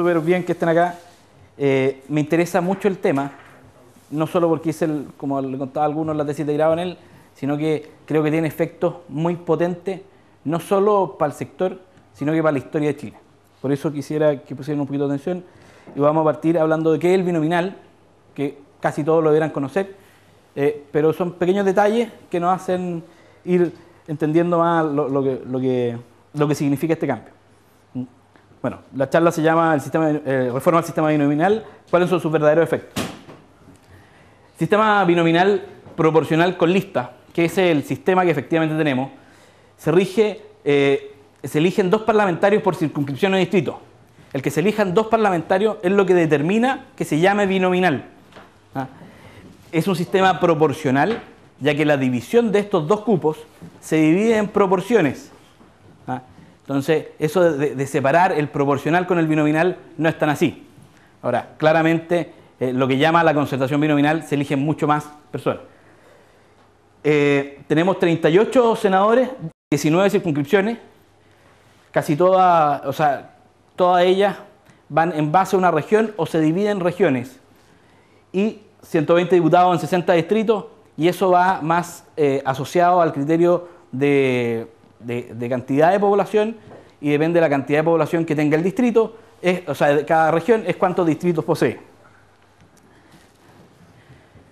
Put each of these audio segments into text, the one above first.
súper bien que estén acá. Me interesa mucho el tema, no solo porque hice, como le contaba a algunos, la tesis de grado en él, sino que creo que tiene efectos muy potentes, no solo para el sector, sino que para la historia de Chile. Por eso quisiera que pusieran un poquito de atención y vamos a partir hablando de qué es el binominal, que casi todos lo deberán conocer, pero son pequeños detalles que nos hacen ir entendiendo más lo que significa este cambio. Bueno, la charla se llama Reforma al sistema binominal. ¿Cuáles son sus verdaderos efectos? Sistema binominal proporcional con lista, que es el sistema que efectivamente tenemos, se eligen dos parlamentarios por circunscripción o distrito. El que se elijan dos parlamentarios es lo que determina que se llame binominal. Es un sistema proporcional, ya que la división de estos dos cupos se divide en proporciones. Entonces, eso de separar el proporcional con el binominal no es tan así. Ahora, claramente, lo que llama la concertación binominal se eligen mucho más personas. Tenemos 38 senadores, 19 circunscripciones, casi todas, o sea, todas ellas van en base a una región o se dividen en regiones. Y 120 diputados en 60 distritos, y eso va más asociado al criterio de cantidad de población, y depende de la cantidad de población que tenga el distrito, o sea, cada región es cuántos distritos posee.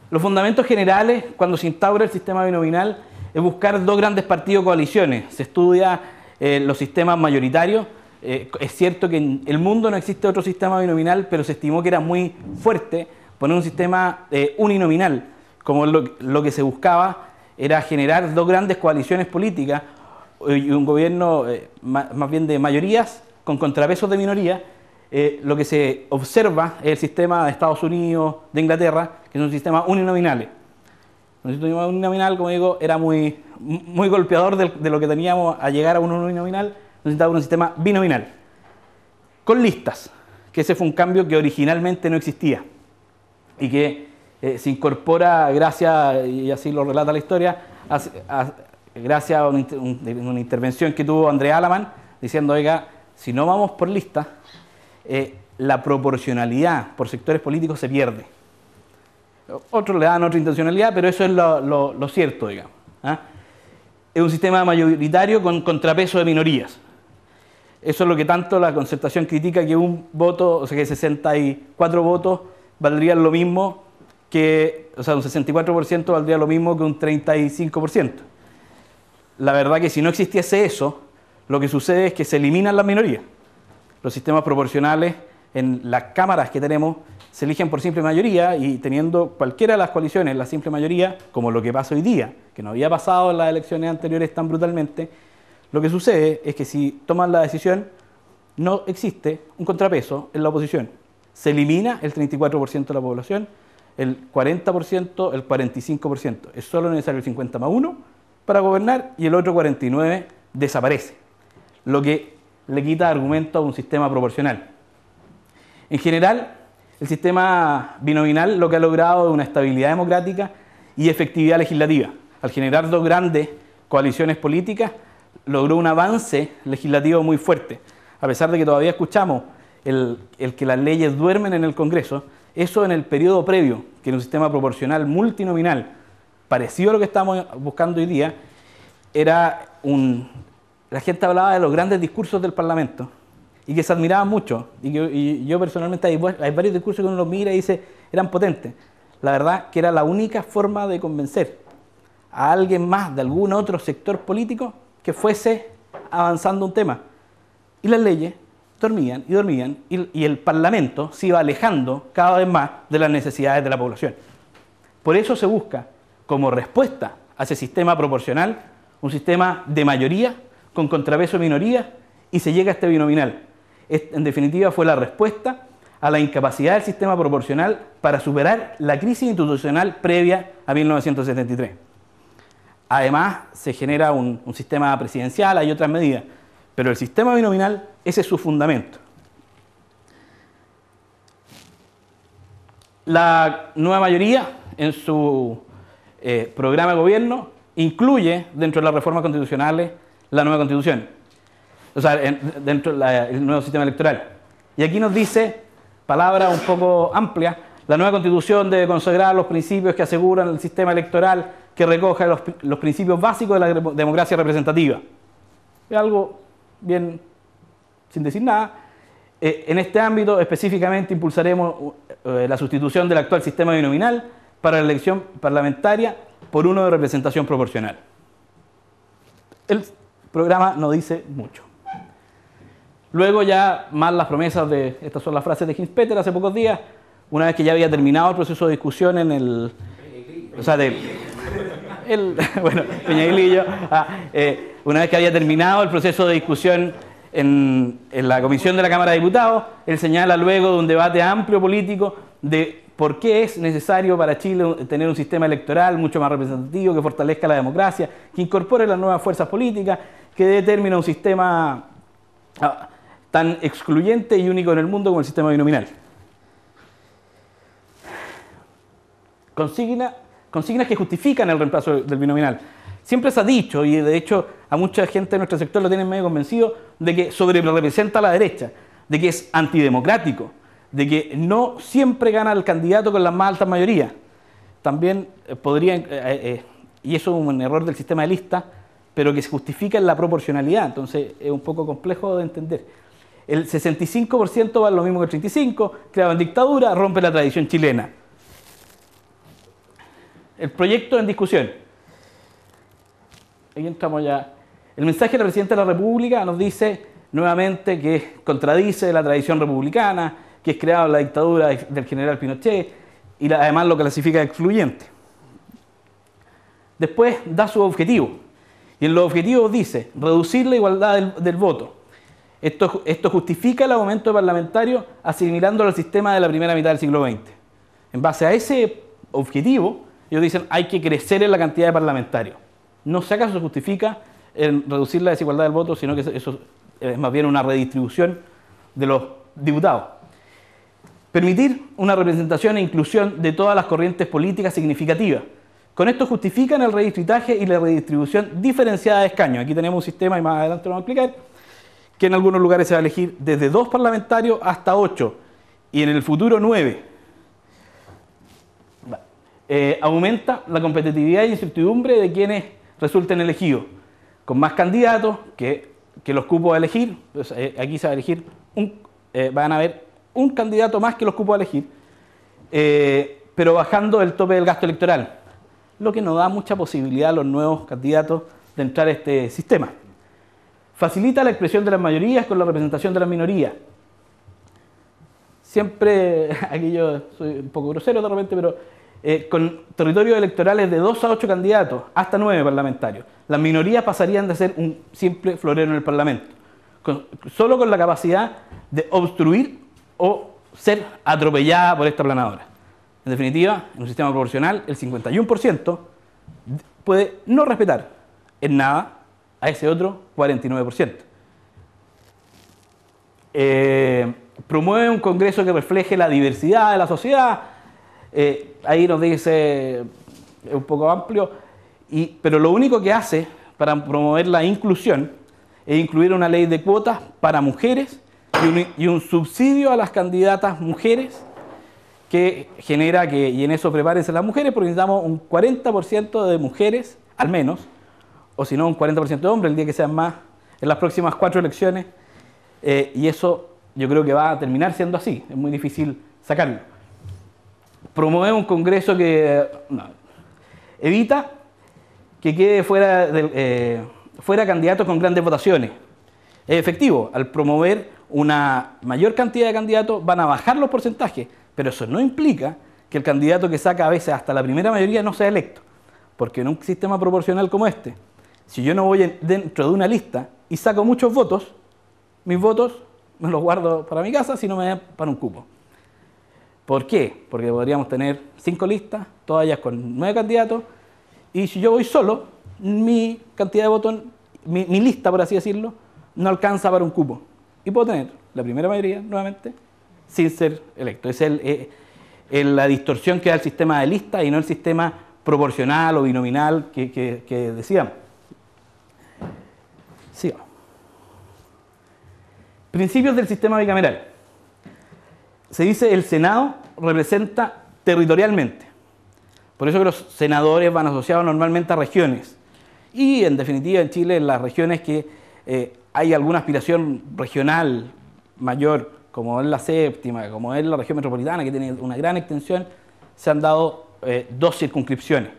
Los fundamentos generales, cuando se instaura el sistema binominal, es buscar dos grandes partidos o coaliciones. Se estudia los sistemas mayoritarios. Es cierto que en el mundo no existe otro sistema binominal, pero se estimó que era muy fuerte poner un sistema uninominal, como lo que se buscaba era generar dos grandes coaliciones políticas y un gobierno más bien de mayorías con contrapesos de minorías. Lo que se observa es el sistema de Estados Unidos, de Inglaterra, que son sistemas uninominales. Un sistema uninominal, como digo, era muy golpeador de lo que teníamos a llegar a un uninominal. Necesitaba un sistema binominal, con listas, que ese fue un cambio que originalmente no existía y que se incorpora gracias, y así lo relata la historia, gracias a una intervención que tuvo André Alaman, diciendo, oiga, si no vamos por listas, la proporcionalidad por sectores políticos se pierde. Otros le dan otra intencionalidad, pero eso es lo cierto, digamos. Es un sistema mayoritario con contrapeso de minorías. Eso es lo que tanto la concertación critica, que un voto, o sea, que 64 votos valdrían lo mismo que, o sea, un 64% valdría lo mismo que un 35%. La verdad que si no existiese eso, lo que sucede es que se eliminan las minorías. Los sistemas proporcionales en las cámaras que tenemos se eligen por simple mayoría, y teniendo cualquiera de las coaliciones la simple mayoría, como lo que pasa hoy día, que no había pasado en las elecciones anteriores tan brutalmente, lo que sucede es que si toman la decisión, no existe un contrapeso en la oposición. Se elimina el 34% de la población, el 40%, el 45%. Es solo necesario el 50+1 para gobernar, y el otro 49% desaparece, lo que le quita argumento a un sistema proporcional. En general, el sistema binominal lo que ha logrado es una estabilidad democrática y efectividad legislativa. Al generar dos grandes coaliciones políticas, logró un avance legislativo muy fuerte. A pesar de que todavía escuchamos el que las leyes duermen en el Congreso, eso en el periodo previo, que en un sistema proporcional multinominal, parecido a lo que estamos buscando hoy día, la gente hablaba de los grandes discursos del Parlamento y que se admiraban mucho. Y yo personalmente hay varios discursos que uno los mira y dice, eran potentes. La verdad que era la única forma de convencer a alguien más de algún otro sector político que fuese avanzando un tema. Y las leyes dormían y dormían, y el Parlamento se iba alejando cada vez más de las necesidades de la población. Por eso se busca, como respuesta a ese sistema proporcional, un sistema de mayoría con contrapeso de minoría, y se llega a este binominal. En definitiva, fue la respuesta a la incapacidad del sistema proporcional para superar la crisis institucional previa a 1973. Además, se genera un sistema presidencial, hay otras medidas, pero el sistema binominal, ese es su fundamento. La nueva mayoría, en su programa de gobierno, incluye dentro de las reformas constitucionales la nueva constitución, o sea, dentro del nuevo sistema electoral. Y aquí nos dice, palabra un poco amplia, la nueva Constitución debe consagrar los principios que aseguran el sistema electoral que recoja los principios básicos de la democracia representativa. Es algo bien sin decir nada. En este ámbito específicamente impulsaremos la sustitución del actual sistema binominal para la elección parlamentaria por uno de representación proporcional. El programa no dice mucho. Luego ya más las promesas de, estas son las frases de Hinz-Peter hace pocos días, una vez que ya había terminado el proceso de discusión en el... O sea, bueno, Peñaguilillo, una vez que había terminado el proceso de discusión en la comisión de la Cámara de Diputados, él señala luego de un debate amplio político de por qué es necesario para Chile tener un sistema electoral mucho más representativo, que fortalezca la democracia, que incorpore las nuevas fuerzas políticas, que dé término a un sistema tan excluyente y único en el mundo como el sistema binominal. Consignas que justifican el reemplazo del binominal. Siempre se ha dicho, y de hecho a mucha gente de nuestro sector lo tienen medio convencido, de que sobrerepresenta a la derecha, de que es antidemocrático, de que no siempre gana el candidato con las más altas mayorías. También podrían, y eso es un error del sistema de lista, pero que se justifica en la proporcionalidad, entonces es un poco complejo de entender. El 65% vale lo mismo que el 35%, creado en dictadura, rompe la tradición chilena. El proyecto en discusión. Ahí entramos ya. El mensaje del presidente de la República nos dice nuevamente que contradice la tradición republicana, que es creado en la dictadura del general Pinochet y además lo clasifica de excluyente. Después da su objetivo. Y en los objetivos dice reducir la igualdad del voto. Esto justifica el aumento de parlamentarios asimilándolo al sistema de la primera mitad del siglo XX. En base a ese objetivo, ellos dicen hay que crecer en la cantidad de parlamentarios. No sé acaso se justifica en reducir la desigualdad del voto, sino que eso es más bien una redistribución de los diputados. Permitir una representación e inclusión de todas las corrientes políticas significativas. Con esto justifican el redistritaje y la redistribución diferenciada de escaños. Aquí tenemos un sistema, y más adelante lo vamos a explicar, que en algunos lugares se va a elegir desde 2 parlamentarios hasta 8, y en el futuro 9. Aumenta la competitividad y incertidumbre de quienes resulten elegidos. Con más candidatos que los cupos a elegir, pues, aquí se va a elegir, van a haber un candidato más que los cupos a elegir, pero bajando el tope del gasto electoral, lo que no da mucha posibilidad a los nuevos candidatos de entrar a este sistema. Facilita la expresión de las mayorías con la representación de las minorías. Siempre, aquí yo soy un poco grosero de repente, pero con territorios electorales de 2 a 8 candidatos, hasta 9 parlamentarios, las minorías pasarían de ser un simple florero en el Parlamento, solo con la capacidad de obstruir o ser atropellada por esta aplanadora. En definitiva, en un sistema proporcional, el 51% puede no respetar en nada a ese otro 49%. Promueve un Congreso que refleje la diversidad de la sociedad. Ahí nos dice, es un poco amplio, pero lo único que hace para promover la inclusión es incluir una ley de cuotas para mujeres y un subsidio a las candidatas mujeres que genera que, y en eso prepárense las mujeres, porque necesitamos un 40% de mujeres, al menos, o si no un 40% de hombres, el día que sean más, en las próximas 4 elecciones, y eso yo creo que va a terminar siendo así, es muy difícil sacarlo. Promueve un Congreso que evita que quede fuera candidatos con grandes votaciones. Es efectivo, al promover una mayor cantidad de candidatos van a bajar los porcentajes, pero eso no implica que el candidato que saca a veces hasta la primera mayoría no sea electo, porque en un sistema proporcional como este, si yo no voy dentro de una lista y saco muchos votos, mis votos me los guardo para mi casa, si no me dan para un cupo. ¿Por qué? Porque podríamos tener 5 listas, todas ellas con 9 candidatos, y si yo voy solo, mi cantidad de votos, mi lista, por así decirlo, no alcanza para un cupo. Y puedo tener la primera mayoría, nuevamente, sin ser electo. Esa es la distorsión que da el sistema de lista y no el sistema proporcional o binominal que decíamos. Sigamos. Principios del sistema bicameral. se dice el Senado representa territorialmente. Por eso que los senadores van asociados normalmente a regiones. Y en definitiva en Chile, en las regiones que hay alguna aspiración regional mayor, como es la séptima, como es la región metropolitana, que tiene una gran extensión, se han dado 2 circunscripciones.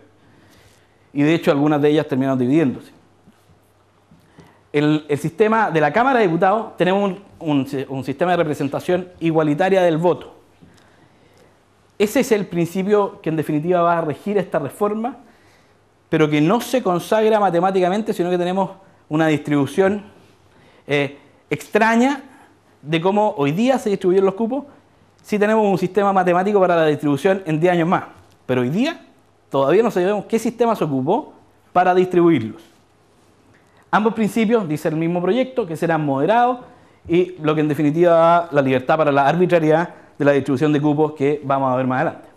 Y de hecho algunas de ellas terminaron dividiéndose. El sistema de la Cámara de Diputados, tenemos un sistema de representación igualitaria del voto. Ese es el principio que en definitiva va a regir esta reforma, pero que no se consagra matemáticamente, sino que tenemos una distribución extraña de cómo hoy día se distribuyen los cupos. Sí tenemos un sistema matemático para la distribución en 10 años más, pero hoy día todavía no sabemos qué sistema se ocupó para distribuirlos. Ambos principios, dice el mismo proyecto, que serán moderados y lo que en definitiva da la libertad para la arbitrariedad de la distribución de cupos que vamos a ver más adelante.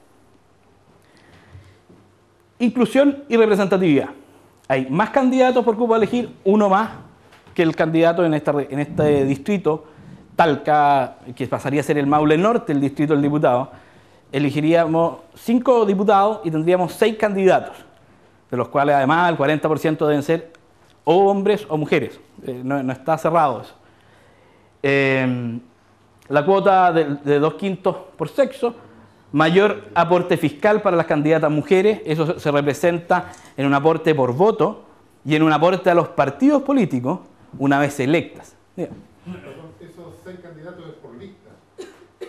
Inclusión y representatividad. Hay más candidatos por cupo a elegir, uno más que el candidato en este distrito, Talca, que pasaría a ser el Maule Norte, el distrito del diputado. Elegiríamos 5 diputados y tendríamos 6 candidatos, de los cuales además el 40% deben ser o hombres o mujeres. No está cerrado eso. La cuota de 2/5 por sexo, mayor aporte fiscal para las candidatas mujeres, eso se representa en un aporte por voto y en un aporte a los partidos políticos una vez electas. Esos 6 candidatos es por lista.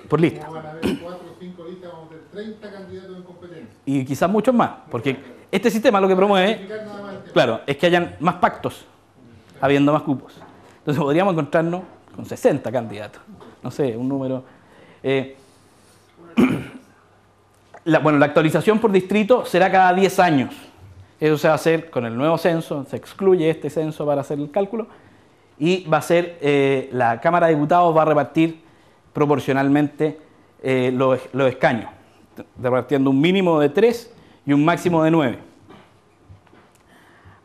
Por lista. Como van a haber 4 o 5 listas, vamos a tener 30 candidatos en competencia. Y quizás muchos más, porque este sistema lo que promueve, claro, es que hayan más pactos, habiendo más cupos. Entonces podríamos encontrarnos con 60 candidatos. No sé, un número. La actualización por distrito será cada 10 años. Eso se va a hacer con el nuevo censo, se excluye este censo para hacer el cálculo, y va a ser, la Cámara de Diputados va a repartir proporcionalmente los escaños, repartiendo un mínimo de 3 y un máximo de 9.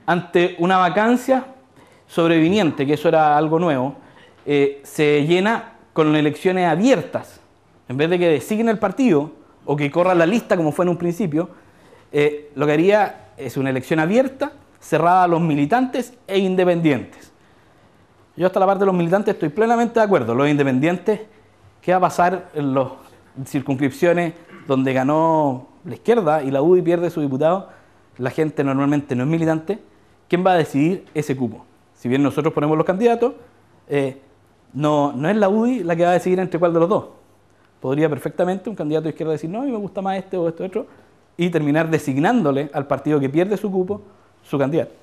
Ante una vacancia sobreviniente, que eso era algo nuevo, se llena con elecciones abiertas. En vez de que designe el partido o que corra la lista como fue en un principio, lo que haría es una elección abierta, cerrada a los militantes e independientes. Yo hasta la parte de los militantes estoy plenamente de acuerdo. Los independientes, ¿qué va a pasar en las circunscripciones donde ganó la izquierda y la UDI pierde su diputado? La gente normalmente no es militante. ¿Quién va a decidir ese cupo? Si bien nosotros ponemos los candidatos, no es la UDI la que va a decidir entre cuál de los dos. Podría perfectamente un candidato de izquierda decir, no, a mí me gusta más este o este otro, y terminar designándole al partido que pierde su cupo su candidato.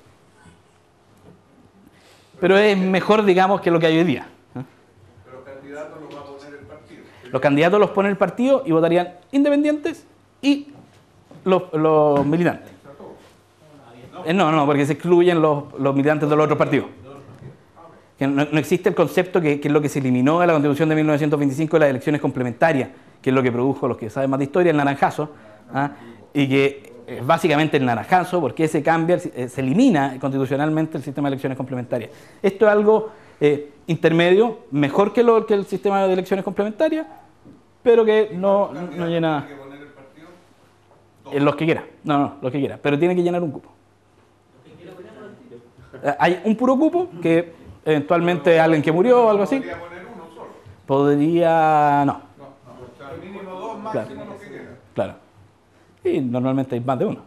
Pero es mejor, digamos, que lo que hay hoy día. Pero los candidatos los va a poner el partido. Los candidatos los pone el partido y votarían independientes y los militantes. No, porque se excluyen los militantes de los otros partidos. Que no existe el concepto que es lo que se eliminó de la Constitución de 1925 de las elecciones complementarias, que es lo que produjo, los que saben más de historia, el naranjazo, y que es básicamente el naranjazo, porque se cambia, se elimina constitucionalmente el sistema de elecciones complementarias. Esto es algo intermedio, mejor que el sistema de elecciones complementarias, pero que no llena... ¿Tiene que poner el partido? En los que quiera, los que quiera, pero tiene que llenar un cupo. Hay un puro cupo que eventualmente alguien que murió o algo así. ¿Podría poner uno solo? Podría... no. O sea, mínimo 2, máximo los que quieran. Claro. Y normalmente hay más de uno.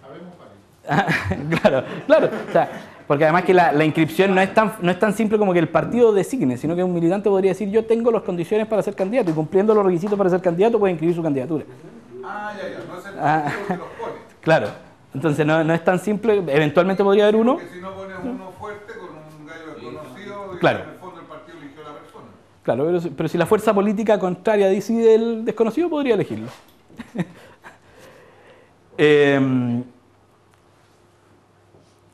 Sabemos para eso. Claro. O sea, porque además que la inscripción no es tan simple como que el partido designe, sino que un militante podría decir, yo tengo las condiciones para ser candidato, y cumpliendo los requisitos para ser candidato puede inscribir su candidatura. Ya. No es el partido que los pone. Claro. Entonces no es tan simple. Eventualmente podría haber uno. Porque si no pones uno fuerte con un gallo desconocido, Claro. en el fondo el partido eligió a la persona. Claro, pero si la fuerza política contraria decide el desconocido, podría elegirlo.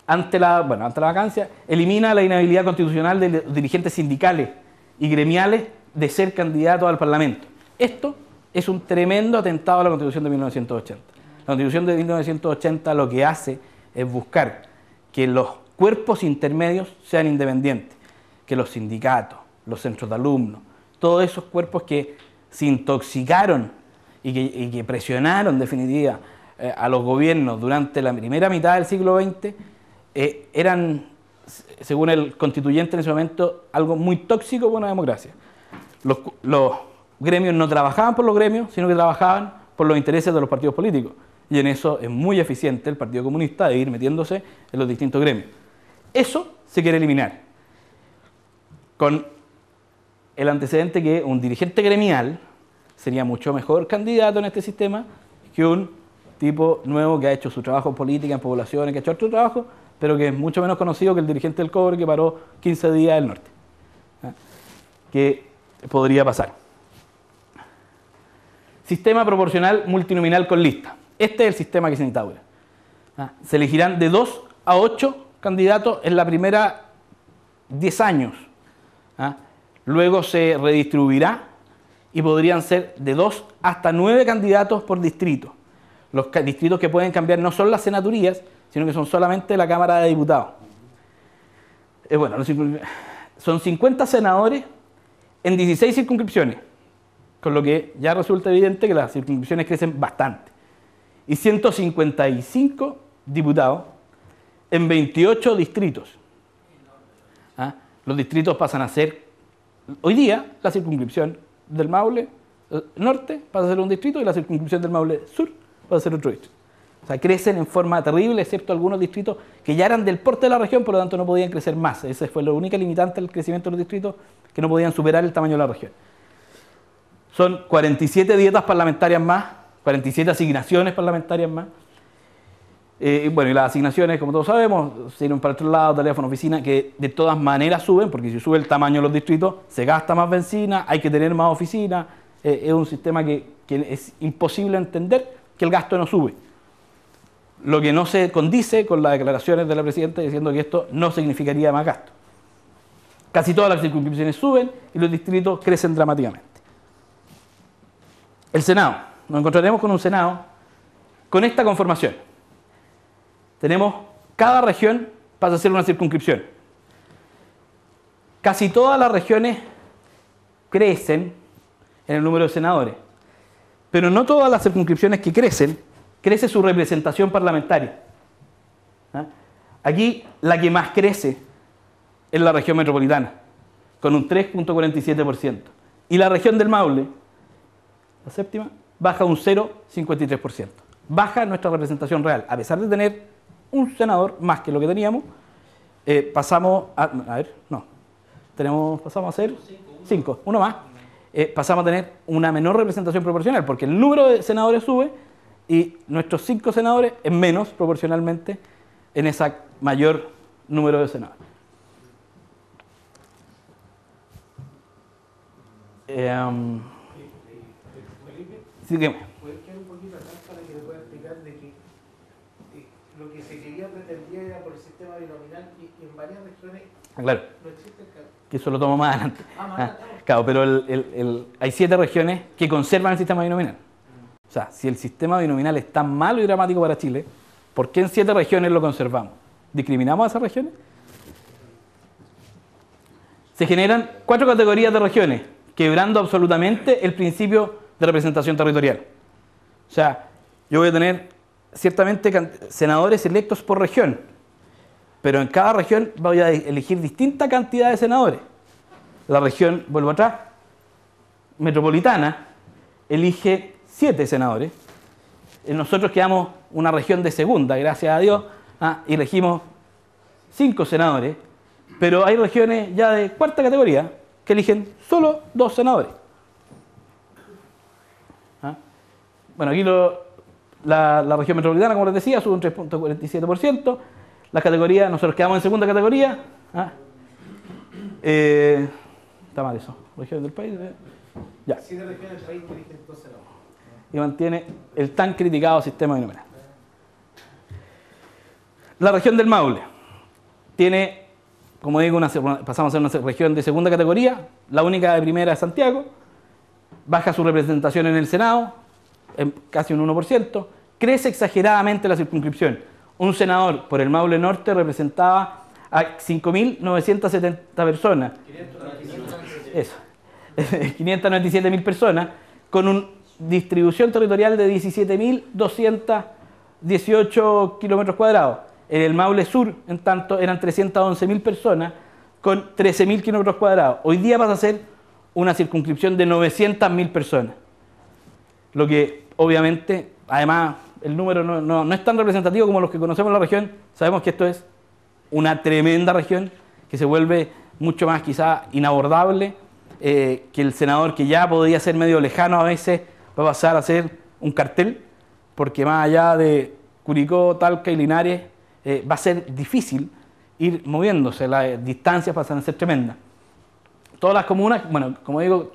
Ante la vacancia, elimina la inhabilidad constitucional de los dirigentes sindicales y gremiales de ser candidatos al Parlamento. Esto es un tremendo atentado a la Constitución de 1980. La Constitución de 1980 lo que hace es buscar que los cuerpos intermedios sean independientes, que los sindicatos, los centros de alumnos, todos esos cuerpos que se intoxicaron y que presionaron en definitiva a los gobiernos durante la primera mitad del siglo XX, eran, según el constituyente en ese momento, algo muy tóxico para una democracia. Los gremios no trabajaban por los gremios, sino que trabajaban por los intereses de los partidos políticos. Y en eso es muy eficiente el Partido Comunista de ir metiéndose en los distintos gremios. Eso se quiere eliminar, con el antecedente que un dirigente gremial sería mucho mejor candidato en este sistema que un tipo nuevo que ha hecho su trabajo en política, en poblaciones, que ha hecho otro trabajo, pero que es mucho menos conocido que el dirigente del cobre que paró 15 días del norte. ¿Qué podría pasar? Sistema proporcional multinominal con lista. Este es el sistema que se instaura. Se elegirán de 2 a 8 candidatos en la primera 10 años. Luego se redistribuirá y podrían ser de 2 hasta 9 candidatos por distrito. Los distritos que pueden cambiar no son las senaturías, sino que son solamente la Cámara de Diputados. Bueno, son 50 senadores en 16 circunscripciones, con lo que ya resulta evidente que las circunscripciones crecen bastante. Y 155 diputados en 28 distritos. Los distritos pasan a ser, hoy día, la circunscripción del Maule Norte pasa a ser un distrito y la circunscripción del Maule Sur pasa a ser otro distrito. O sea, crecen en forma terrible, excepto algunos distritos que ya eran del porte de la región, por lo tanto no podían crecer más. Esa fue la única limitante del crecimiento de los distritos, que no podían superar el tamaño de la región. Son 47 dietas parlamentarias más, 47 asignaciones parlamentarias más. Bueno, y las asignaciones, como todos sabemos, sirven para otro lado, teléfono, oficina, que de todas maneras suben, porque si sube el tamaño de los distritos, se gasta más benzina, hay que tener más oficinas. Es un sistema que es imposible entender que el gasto no sube. Lo que no se condice con las declaraciones de la presidenta diciendo que esto no significaría más gasto. Casi todas las circunscripciones suben y los distritos crecen dramáticamente. El Senado. Nos encontraremos con un Senado con esta conformación. Tenemos, cada región pasa a ser una circunscripción. Casi todas las regiones crecen en el número de senadores, pero no todas las circunscripciones que crecen, crece su representación parlamentaria. Aquí la que más crece es la región metropolitana, con un 3.47%. Y la región del Maule, la séptima, baja un 0.53%. Baja nuestra representación real. A pesar de tener un senador más que lo que teníamos, pasamos a ser 5, uno más. Pasamos a tener una menor representación proporcional, porque el número de senadores sube y nuestros 5 senadores es menos proporcionalmente en ese mayor número de senadores. ¿Puedes quedar un poquito atrás para que me pueda explicar de que lo que se quería pretendía era por el sistema binominal y en varias regiones claro, no existe el caso? que eso lo tomo más adelante. Más adelante. Claro, pero hay 7 regiones que conservan el sistema binominal. O sea, si el sistema binominal es tan malo y dramático para Chile, ¿por qué en 7 regiones lo conservamos? ¿Discriminamos a esas regiones? Se generan 4 categorías de regiones, quebrando absolutamente el principio de representación territorial. O sea, yo voy a tener ciertamente senadores electos por región, pero en cada región voy a elegir distinta cantidad de senadores. La región, vuelvo atrás, metropolitana, elige 7 senadores. Nosotros quedamos una región de segunda, gracias a Dios, y elegimos 5 senadores, pero hay regiones ya de cuarta categoría que eligen solo 2 senadores. Bueno, aquí la región metropolitana, como les decía, sube un 3.47%. Las categorías, nosotros quedamos en segunda categoría. Está mal eso. Regiones del país. Ya. 7 regiones del país que eligen 2 senadores. Y mantiene el tan criticado sistema binominal. La región del Maule tiene, como digo, pasamos a ser una región de segunda categoría. La única de primera es Santiago. Baja su representación en el Senado, en casi un 1%. Crece exageradamente la circunscripción. Un senador por el Maule Norte representaba a 5.970 personas. 597.000 personas. con una distribución territorial de 17.218 kilómetros cuadrados. En el Maule Sur, en tanto, eran 311.000 personas con 13.000 kilómetros cuadrados. Hoy día pasa a ser una circunscripción de 900.000 personas. Lo que, obviamente, además, el número no es tan representativo como los que conocemos en la región. Sabemos que esto es una tremenda región que se vuelve mucho más quizá inabordable, que el senador, que ya podía ser medio lejano a veces, va a pasar a ser un cartel, porque más allá de Curicó, Talca y Linares, va a ser difícil ir moviéndose, las distancias pasan a ser tremendas. Todas las comunas, bueno, como digo,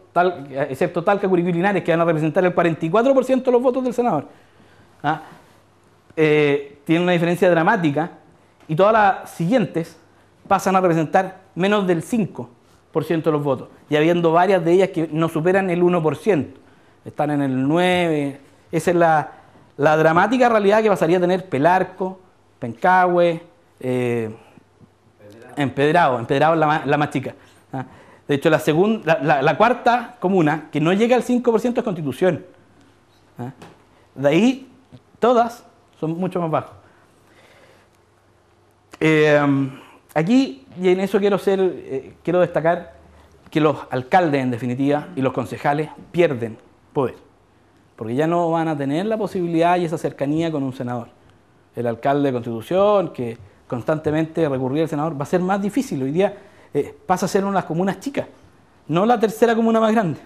excepto Talca, Curicó y Linares, que van a representar el 44% de los votos del senador, tienen una diferencia dramática, y todas las siguientes pasan a representar menos del 5% de los votos, y habiendo varias de ellas que no superan el 1%, están en el 9%. Esa es la dramática realidad que pasaría a tener Pelarco, Pencahue, Empedrado es la más chica. De hecho, la cuarta comuna que no llega al 5% es Constitución. De ahí, todas son mucho más bajos. Aquí, y en eso quiero destacar que los alcaldes, en definitiva, y los concejales pierden poder, porque ya no van a tener la posibilidad y esa cercanía con un senador. El alcalde de Constitución, que constantemente recurría al senador, va a ser más difícil. Hoy día pasa a ser una de las comunas chicas, no la tercera comuna más grande.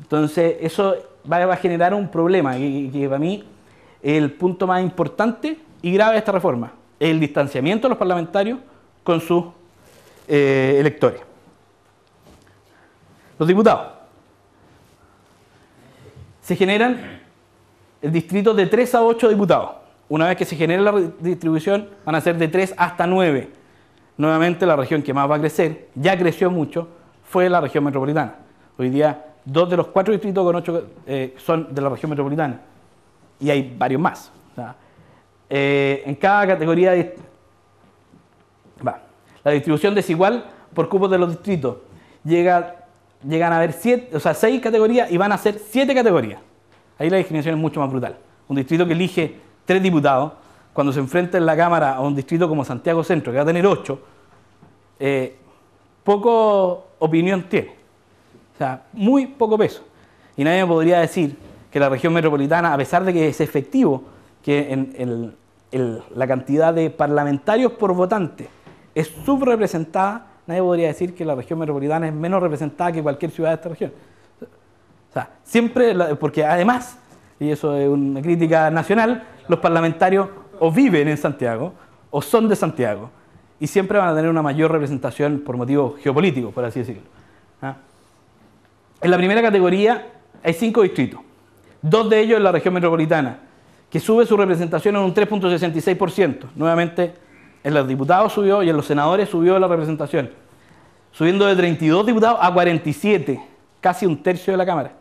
Entonces, eso va a generar un problema, que para mí es el punto más importante y grave de esta reforma: el distanciamiento de los parlamentarios con sus electores. Los diputados. Se generan el distrito de 3 a 8 diputados. Una vez que se genere la distribución, van a ser de 3 hasta 9. Nuevamente, la región que más va a crecer, ya creció mucho, fue la región metropolitana. Hoy día, 2 de los 4 distritos con 8 son de la región metropolitana. Y hay varios más. O sea, en cada categoría, la distribución desigual por cupos de los distritos. Llegan a haber 6 categorías y van a ser 7 categorías. Ahí la discriminación es mucho más brutal. Un distrito que elige 3 diputados, cuando se enfrenta en la Cámara a un distrito como Santiago Centro, que va a tener 8, poco opinión tiene. O sea, muy poco peso. Y nadie me podría decir que la región metropolitana, a pesar de que es efectivo que la cantidad de parlamentarios por votante es subrepresentada, nadie podría decir que la región metropolitana es menos representada que cualquier ciudad de esta región. O sea, siempre, porque además, y eso es una crítica nacional, los parlamentarios o viven en Santiago o son de Santiago, y siempre van a tener una mayor representación por motivos geopolíticos, por así decirlo. En la primera categoría hay 5 distritos, 2 de ellos en la región metropolitana, que sube su representación en un 3.66%. Nuevamente, en los diputados subió y en los senadores subió la representación, subiendo de 32 diputados a 47, casi un tercio de la Cámara,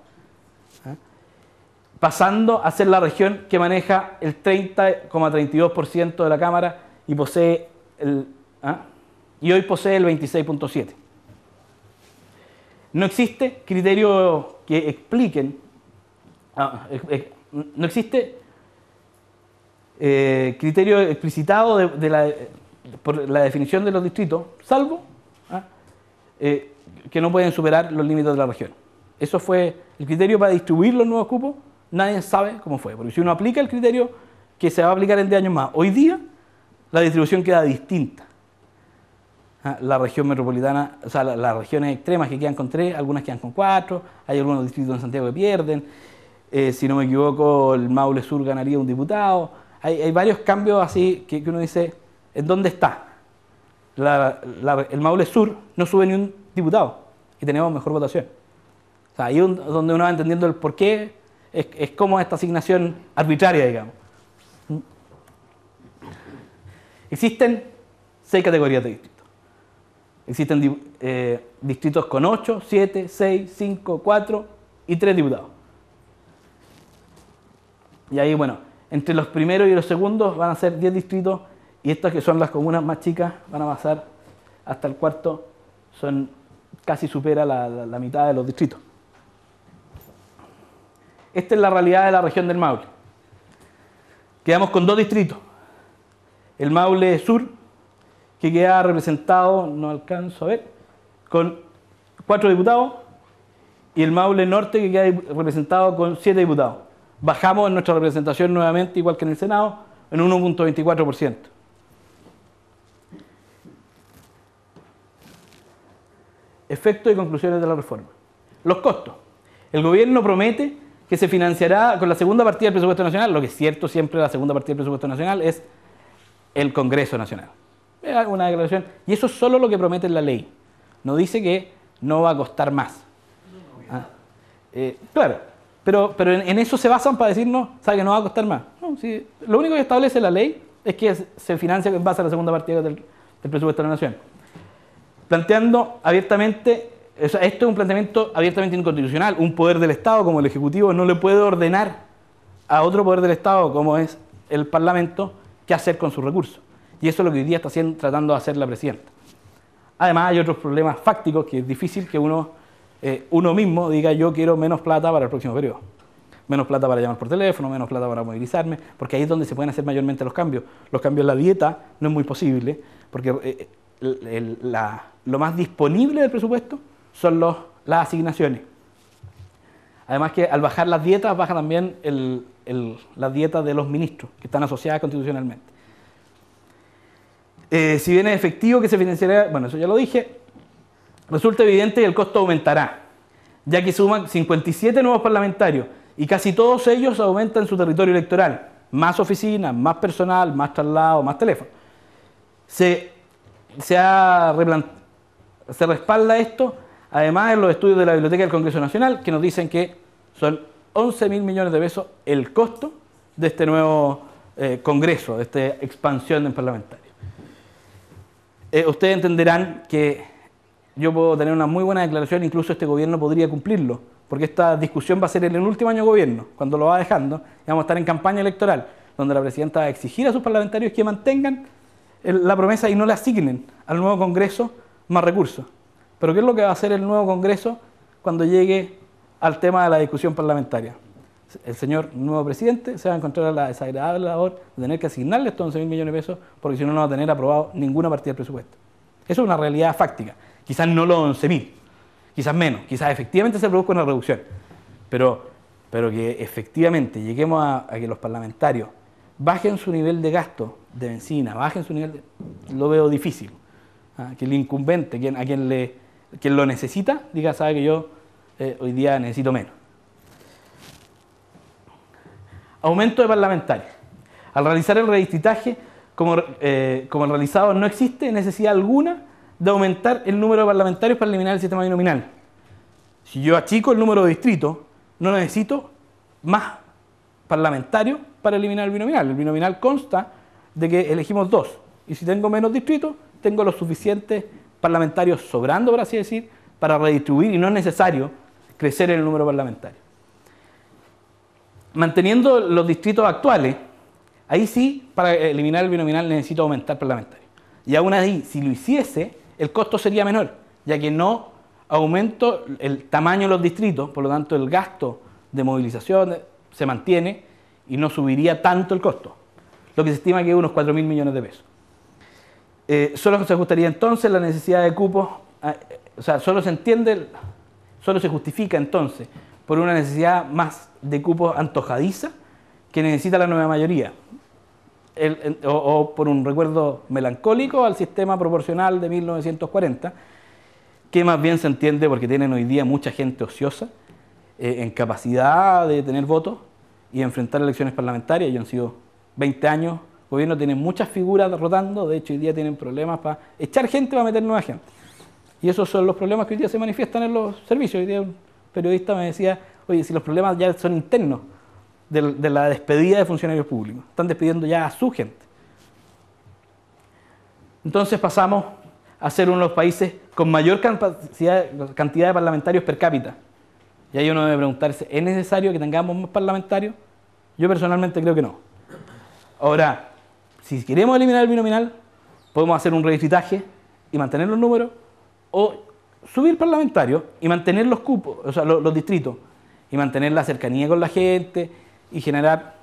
pasando a ser la región que maneja el 30,32% de la Cámara y posee y hoy posee el 26,7%. No existe criterio que expliquen, no existe criterio explicitado por la definición de los distritos, salvo que no pueden superar los límites de la región. Eso fue el criterio para distribuir los nuevos cupos. Nadie sabe cómo fue, porque si uno aplica el criterio que se va a aplicar en 10 años más, hoy día la distribución queda distinta. La región metropolitana, o sea, las regiones extremas que quedan con 3, algunas quedan con 4, hay algunos distritos en Santiago que pierden, si no me equivoco el Maule Sur ganaría un diputado, hay varios cambios así que uno dice, ¿en dónde está? El Maule Sur no sube ni un diputado y tenemos mejor votación. O sea, ahí es donde uno va entendiendo el por qué es como esta asignación arbitraria, digamos. Existen 6 categorías de distritos. Existen distritos con 8, 7, 6, 5, 4 y 3 diputados. Y ahí, bueno, entre los primeros y los segundos van a ser 10 distritos, y estas que son las comunas más chicas van a pasar hasta el cuarto, casi supera la mitad de los distritos. Esta es la realidad de la región del Maule. Quedamos con 2 distritos. El Maule Sur, que queda representado, no alcanzo a ver, con 4 diputados, y el Maule Norte, que queda representado con 7 diputados. Bajamos en nuestra representación nuevamente, igual que en el Senado, en 1.24%. Efectos y conclusiones de la reforma. Los costos. El gobierno promete que se financiará con la segunda partida del presupuesto nacional. Lo que es cierto, siempre la segunda partida del presupuesto nacional es el Congreso Nacional. Es una declaración. Y eso es solo lo que promete en la ley. No dice que no va a costar más. Claro, pero en eso se basan para decirnos, sabe que no va a costar más. No, sí, lo único que establece la ley es que se financia en base a la segunda partida del presupuesto de la nación. Planteando abiertamente, esto es un planteamiento abiertamente inconstitucional. Un poder del Estado como el Ejecutivo no le puede ordenar a otro poder del Estado como es el Parlamento qué hacer con sus recursos. Y eso es lo que hoy día está tratando de hacer la presidenta. Además hay otros problemas fácticos que es difícil que uno mismo diga yo quiero menos plata para el próximo periodo. Menos plata para llamar por teléfono, menos plata para movilizarme, porque ahí es donde se pueden hacer mayormente los cambios. Los cambios en la dieta no es muy posible, porque lo más disponible del presupuesto son las asignaciones. Además que al bajar las dietas, baja también las dietas de los ministros, que están asociadas constitucionalmente. Si bien es efectivo que se financiará, bueno, eso ya lo dije, resulta evidente que el costo aumentará, ya que suman 57 nuevos parlamentarios y casi todos ellos aumentan su territorio electoral. Más oficinas, más personal, más traslado, más teléfono. Se respalda esto, además en los estudios de la Biblioteca del Congreso Nacional, que nos dicen que son 11.000 millones de pesos el costo de este nuevo Congreso, de esta expansión del parlamentario. Ustedes entenderán que yo puedo tener una muy buena declaración, incluso este gobierno podría cumplirlo, porque esta discusión va a ser en el último año de gobierno, cuando lo va dejando, y vamos a estar en campaña electoral, donde la presidenta va a exigir a sus parlamentarios que mantengan la promesa y no le asignen al nuevo Congreso más recursos. Pero ¿qué es lo que va a hacer el nuevo Congreso cuando llegue al tema de la discusión parlamentaria? El señor nuevo presidente se va a encontrar a la desagradable labor de tener que asignarle estos 11.000 millones de pesos, porque si no, no va a tener aprobado ninguna partida del presupuesto. Eso es una realidad fáctica. Quizás no los 11.000, quizás menos, quizás efectivamente se produzca una reducción, pero que efectivamente lleguemos a que los parlamentarios bajen su nivel de gasto de benzina, bajen su nivel lo veo difícil. Que el incumbente, quien lo necesita, diga, sabe que yo hoy día necesito menos. Aumento de parlamentarios. Al realizar el redistritaje, como el realizado no existe necesidad alguna de aumentar el número de parlamentarios para eliminar el sistema binominal. Si yo achico el número de distritos, no necesito más parlamentarios para eliminar el binominal. El binominal consta de que elegimos 2. Y si tengo menos distritos, tengo los suficientes parlamentarios sobrando, por así decir, para redistribuir, y no es necesario crecer el número parlamentario. Manteniendo los distritos actuales, ahí sí, para eliminar el binominal necesito aumentar parlamentarios. Y aún así, si lo hiciese, el costo sería menor, ya que no aumento el tamaño de los distritos, por lo tanto el gasto de movilización se mantiene y no subiría tanto el costo, lo que se estima que es unos 4.000 millones de pesos. Solo se ajustaría entonces la necesidad de cupos, solo se justifica entonces por una necesidad más de cupos antojadiza que necesita la nueva mayoría, o por un recuerdo melancólico al sistema proporcional de 1940, que más bien se entiende porque tienen hoy día mucha gente ociosa, en capacidad de tener votos y enfrentar elecciones parlamentarias. Ya han sido 20 años, el gobierno tiene muchas figuras rotando, de hecho hoy día tienen problemas para echar gente, para meter nueva gente. Y esos son los problemas que hoy día se manifiestan en los servicios. Hoy día un periodista me decía, oye, si los problemas ya son internos de la despedida de funcionarios públicos, están despidiendo ya a su gente. Entonces pasamos a ser uno de los países con mayor cantidad de parlamentarios per cápita. Y ahí uno debe preguntarse, ¿es necesario que tengamos más parlamentarios? Yo personalmente creo que no. Ahora, si queremos eliminar el binominal, podemos hacer un redistritaje y mantener los números, o subir parlamentarios y mantener los cupos, o sea, los distritos, y mantener la cercanía con la gente y generar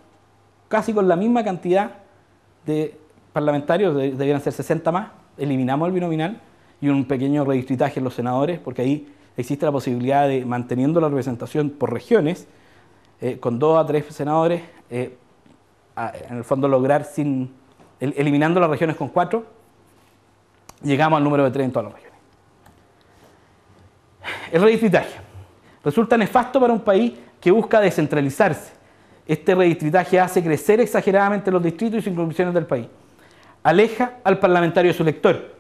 casi con la misma cantidad de parlamentarios, debieran ser 60 más, eliminamos el binominal y un pequeño redistritaje en los senadores, porque ahí existe la posibilidad de, manteniendo la representación por regiones, con 2 a 3 senadores, en el fondo lograr, eliminando las regiones con 4, llegamos al número de 3 en todas las regiones. El redistritaje resulta nefasto para un país que busca descentralizarse. Este redistritaje hace crecer exageradamente los distritos y circunscripciones del país. Aleja al parlamentario de su elector.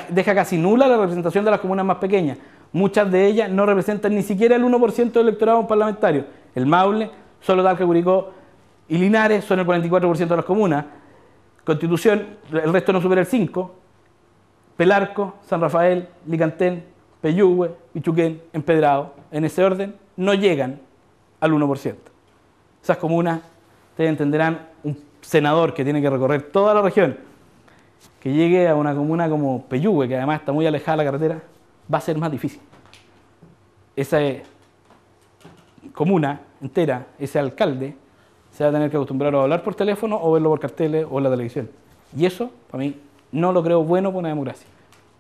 Deja casi nula la representación de las comunas más pequeñas. Muchas de ellas no representan ni siquiera el 1% del electorado parlamentario. El Maule, solo Talca, Curicó y Linares son el 44% de las comunas. Constitución, el resto no supera el 5%. Pelarco, San Rafael, Licantén, Peyúgue, Pichuquén, Empedrado, en ese orden, no llegan al 1%. Esas comunas, ustedes entenderán, un senador que tiene que recorrer toda la región, que llegue a una comuna como Peyúgue, que además está muy alejada de la carretera, va a ser más difícil. Esa comuna entera, ese alcalde, se va a tener que acostumbrar a hablar por teléfono o verlo por carteles o en la televisión. Y eso, para mí, no lo creo bueno para una democracia.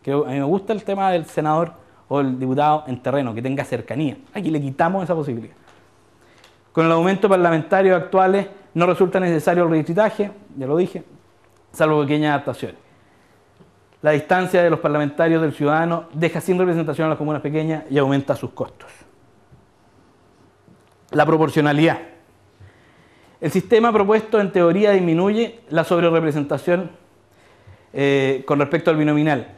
A mí me gusta el tema del senador o el diputado en terreno, que tenga cercanía. Aquí le quitamos esa posibilidad. Con el aumento parlamentario actuales no resulta necesario el redistritaje, ya lo dije, salvo pequeñas adaptaciones. La distancia de los parlamentarios del ciudadano deja sin representación a las comunas pequeñas y aumenta sus costos. La proporcionalidad. El sistema propuesto en teoría disminuye la sobrerepresentación con respecto al binominal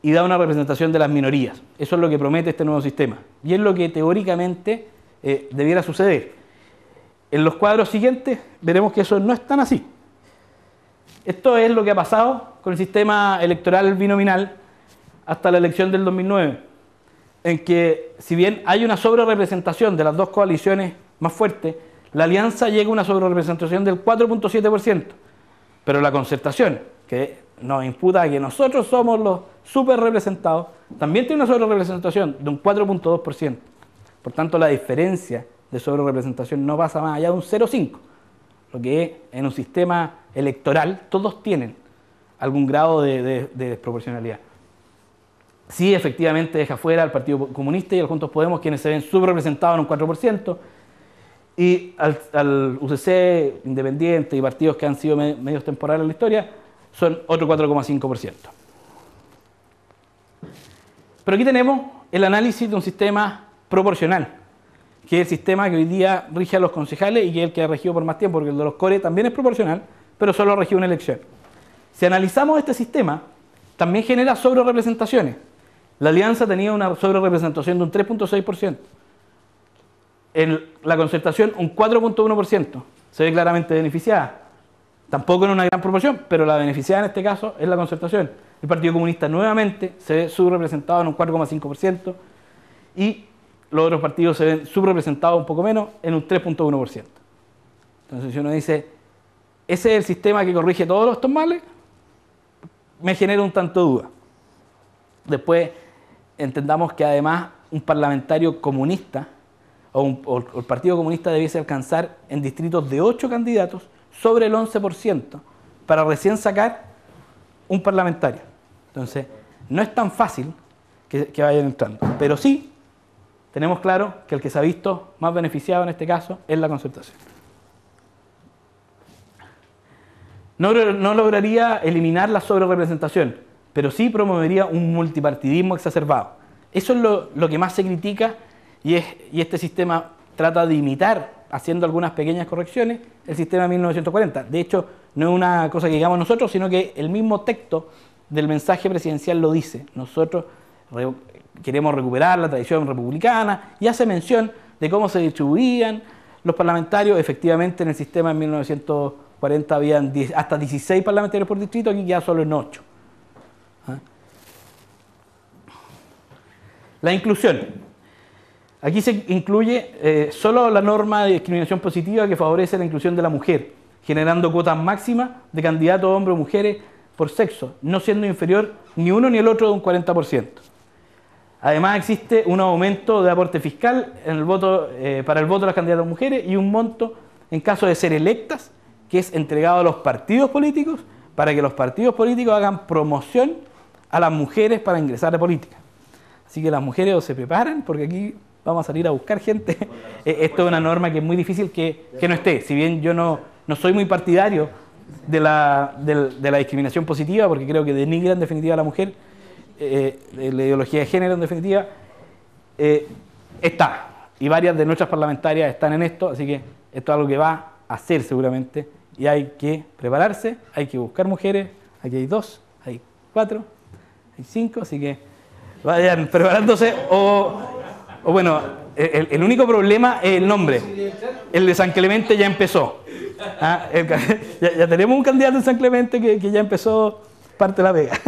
y da una representación de las minorías. Eso es lo que promete este nuevo sistema y es lo que teóricamente debiera suceder. En los cuadros siguientes veremos que eso no es tan así. Esto es lo que ha pasado con el sistema electoral binominal hasta la elección del 2009, en que si bien hay una sobrerepresentación de las dos coaliciones más fuertes, la alianza llega a una sobrerepresentación del 4.7%, pero la concertación, que nos imputa que nosotros somos los super representados, también tiene una sobrerepresentación de un 4.2%. Por tanto, la diferencia de sobrerepresentación no pasa más allá de un 0,5%, lo que en un sistema electoral todos tienen algún grado de desproporcionalidad. Sí, efectivamente deja fuera al Partido Comunista y al Juntos Podemos, quienes se ven subrepresentados en un 4%, y al UCC, Independiente y partidos que han sido medios temporales en la historia, son otro 4,5%. Pero aquí tenemos el análisis de un sistema proporcional, que es el sistema que hoy día rige a los concejales y que es el que ha regido por más tiempo, porque el de los CORE también es proporcional, pero solo ha regido una elección. Si analizamos este sistema, también genera sobrerepresentaciones. La alianza tenía una sobrerepresentación de un 3.6%. En la concertación un 4.1%. Se ve claramente beneficiada. Tampoco en una gran proporción, pero la beneficiada en este caso es la concertación. El Partido Comunista nuevamente se ve subrepresentado en un 4,5% y los otros partidos se ven subrepresentados un poco menos en un 3.1%. Entonces si uno dice, ¿ese es el sistema que corrige todos estos males? Me genera un tanto duda. Después entendamos que además un parlamentario comunista o el Partido Comunista debiese alcanzar en distritos de 8 candidatos sobre el 11% para recién sacar un parlamentario. Entonces, no es tan fácil que vayan entrando, pero sí tenemos claro que el que se ha visto más beneficiado en este caso es la concertación. No lograría eliminar la sobrerepresentación, pero sí promovería un multipartidismo exacerbado. Eso es lo que más se critica y este sistema trata de imitar, haciendo algunas pequeñas correcciones, el sistema de 1940. De hecho, no es una cosa que digamos nosotros, sino que el mismo texto del mensaje presidencial lo dice. Nosotros queremos recuperar la tradición republicana y hace mención de cómo se distribuían los parlamentarios. Efectivamente, en el sistema de 1940 habían hasta 16 parlamentarios por distrito, aquí ya solo en 8. La inclusión. Aquí se incluye solo la norma de discriminación positiva que favorece la inclusión de la mujer, generando cuotas máximas de candidatos hombres o mujeres por sexo, no siendo inferior ni uno ni el otro de un 40%. Además existe un aumento de aporte fiscal en el voto, para el voto de las candidatas mujeres y un monto en caso de ser electas, que es entregado a los partidos políticos para que los partidos políticos hagan promoción a las mujeres para ingresar a política. Así que las mujeres o se preparan porque aquí vamos a salir a buscar gente. Esto es una norma que es muy difícil que no esté. Si bien yo no soy muy partidario de la discriminación positiva, porque creo que denigra en definitiva a la mujer, de la ideología de género en definitiva, está. Y varias de nuestras parlamentarias están en esto, así que esto es algo que va a hacer seguramente. Y hay que prepararse, hay que buscar mujeres. Aquí hay 2, hay 4, hay 5, así que vayan preparándose. O bueno, el único problema es el nombre. El de San Clemente ya empezó. Ya tenemos un candidato en San Clemente que ya empezó parte de la vega.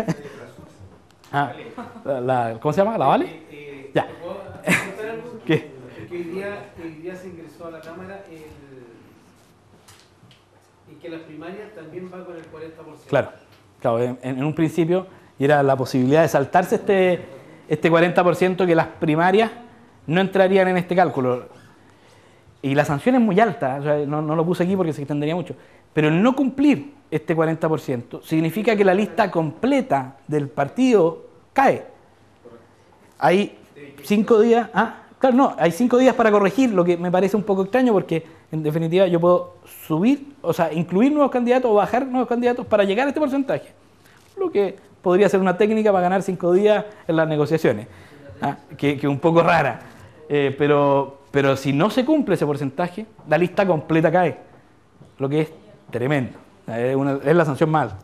¿Cómo se llama? ¿La Vale? Ya. ¿Qué? Que hoy día se ingresó a la Cámara y que las primarias también va con el 40%. Claro, en un principio era la posibilidad de saltarse este 40%, que las primarias no entrarían en este cálculo. Y la sanción es muy alta, o sea, no lo puse aquí porque se extendería mucho. Pero el no cumplir este 40% significa que la lista completa del partido cae. Hay 5 días... Claro, no, hay 5 días para corregir, lo que me parece un poco extraño porque en definitiva yo puedo subir, o sea, incluir nuevos candidatos o bajar nuevos candidatos para llegar a este porcentaje. Lo que podría ser una técnica para ganar 5 días en las negociaciones, que es un poco rara. Pero si no se cumple ese porcentaje, la lista completa cae, lo que es tremendo. Es la sanción más alta.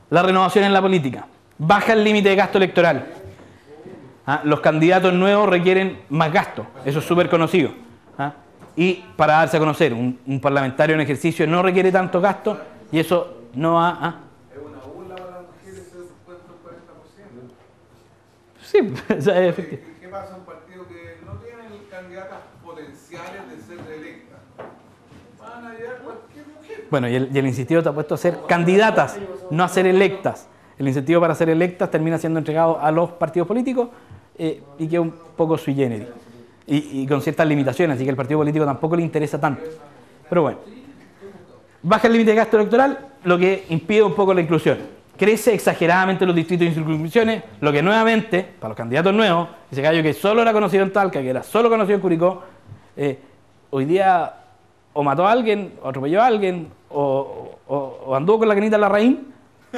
La renovación en la política. Baja el límite de gasto electoral. Los candidatos nuevos requieren más gasto, eso es súper conocido. Y para darse a conocer, un parlamentario en ejercicio no requiere tanto gasto y eso no va Es una burla para las mujeres ese descuento del 40%. Sí, o sea, efectivamente. ¿Qué pasa en un partido que no tiene candidatas potenciales de ser electas? Van a llegar cualquier mujer. Bueno, y el incentivo está puesto a ser candidatas, no a ser electas. El incentivo para ser electas termina siendo entregado a los partidos políticos y que es un poco sui generis. Y con ciertas limitaciones, así que al partido político tampoco le interesa tanto. Pero bueno, baja el límite de gasto electoral, lo que impide un poco la inclusión. Crece exageradamente los distritos y circunscripciones, lo que nuevamente, para los candidatos nuevos, ese gallo que solo era conocido en Talca, que era solo conocido en Curicó, hoy día o mató a alguien, o atropelló a alguien, o anduvo con la canita en la raíz,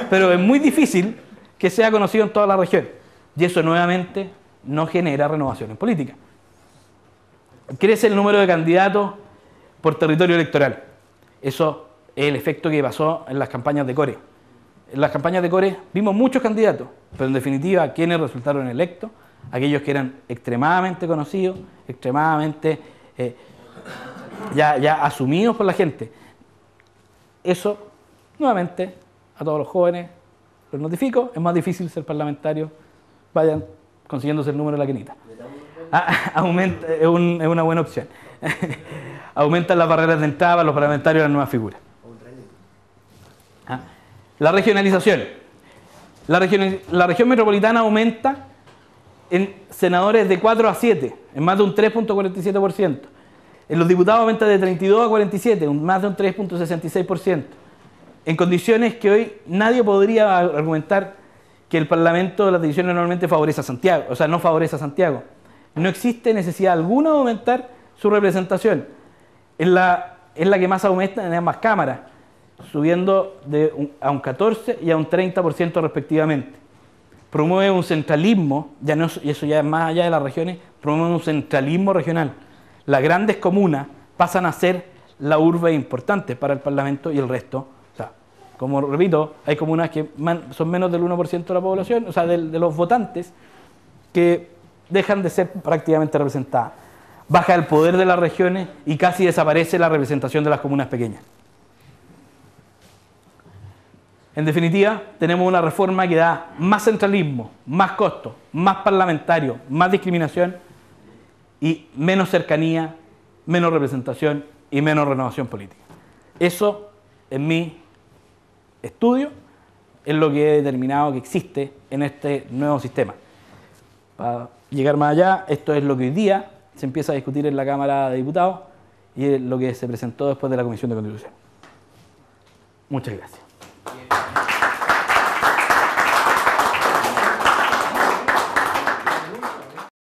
pero es muy difícil que sea conocido en toda la región. Y eso nuevamente no genera renovación en política. Crece el número de candidatos por territorio electoral. Eso es el efecto que pasó en las campañas de Core. En las campañas de Core vimos muchos candidatos, pero en definitiva, ¿quiénes resultaron electos? Aquellos que eran extremadamente conocidos, extremadamente ya asumidos por la gente. Eso, nuevamente, a todos los jóvenes los notifico, es más difícil ser parlamentario, vayan consiguiéndose el número de la quinita. Aumenta, es una buena opción. Aumentan las barreras de entrada para los parlamentarios a las nuevas figuras. La regionalización. La región metropolitana aumenta en senadores de 4 a 7, en más de un 3.47%. En los diputados aumenta de 32 a 47, más de un 3.66%. En condiciones que hoy nadie podría argumentar que el Parlamento de las divisiones normalmente favorece a Santiago, o sea, no favorece a Santiago. No existe necesidad alguna de aumentar su representación. Es la que más aumenta en ambas cámaras, subiendo a un 14 y a un 30% respectivamente. Promueve un centralismo, y eso ya es más allá de las regiones, promueve un centralismo regional. Las grandes comunas pasan a ser la urbe importante para el Parlamento y el resto. O sea, como repito, hay comunas que son menos del 1% de la población, o sea, de los votantes, que dejan de ser prácticamente representadas. Baja el poder de las regiones y casi desaparece la representación de las comunas pequeñas. En definitiva, tenemos una reforma que da más centralismo, más costo, más parlamentario, más discriminación y menos cercanía, menos representación y menos renovación política. Eso, en mi estudio, es lo que he determinado que existe en este nuevo sistema. Para llegar más allá, esto es lo que hoy día se empieza a discutir en la Cámara de Diputados y es lo que se presentó después de la Comisión de Constitución. Muchas gracias.